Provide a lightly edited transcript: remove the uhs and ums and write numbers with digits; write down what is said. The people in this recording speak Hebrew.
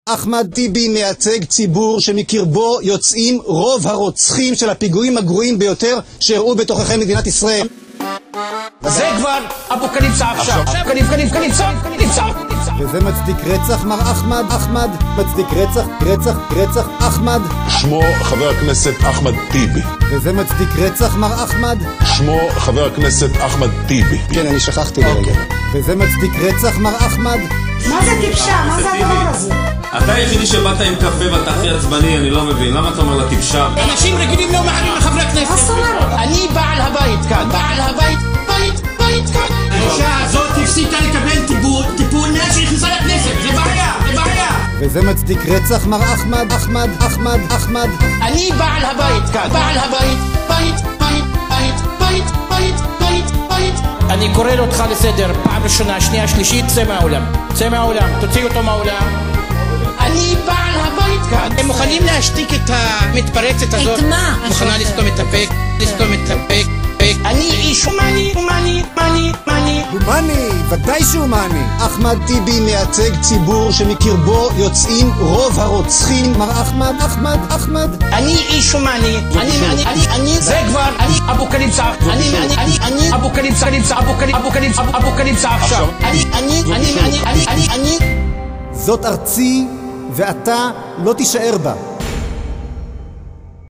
אחמד טיבי מייצג ציבור שמקרבו יוצאים רוב הרוצחים של הפיגועים הגרועים ביותר שאירעו בתוככי מדינת ישראל. זה כבר אפוקליפסה עכשיו. קליפסה. וזה מצדיק רצח מר אחמד, מצדיק רצח אחמד. שמו חבר הכנסת אחמד טיבי. וזה מצדיק רצח מר אחמד. שמו חבר הכנסת אחמד טיבי. כן, אני שכחתי לרגע. וזה מצדיק רצח מר אחמד. מה זה טיפשה? מה זה הדבר הזה? אתה היחידי שבאת עם קפה ואתה הכי עצבני, אני לא מבין. למה אתה אומר לה טיפשה? אנשים רגילים לא מעלים לחברי הכנסת. מה זאת אומרת? אני בעל הבית כאן. בעל הבית כאן. האישה הזאת הפסיקה לקבל טיפול מאז שנכנסה לכנסת. זה בעיה. וזה מצדיק רצח מר אחמד. אני בעל הבית כאן. בעל הבית. אני קורא אותך לסדר פעם ראשונה, שנייה, שלישית, צא מהאולם, תוציא אותו מהאולם. אני בעל הבית כאן. הם מוכנים להשתיק את המתפרצת הזאת? את מה? מוכנה לסתום את הפה. אני איש הומני. הומני, ודאי שהומני. אחמד טיבי מייצג ציבור שמקרבו יוצאים רוב הרוצחים. מר אחמד. אני איש הומני. אני זה כבר אפוקליפסה. אני אפוקליפסה עכשיו. אני זאת ארצי ואתה לא תישאר בה.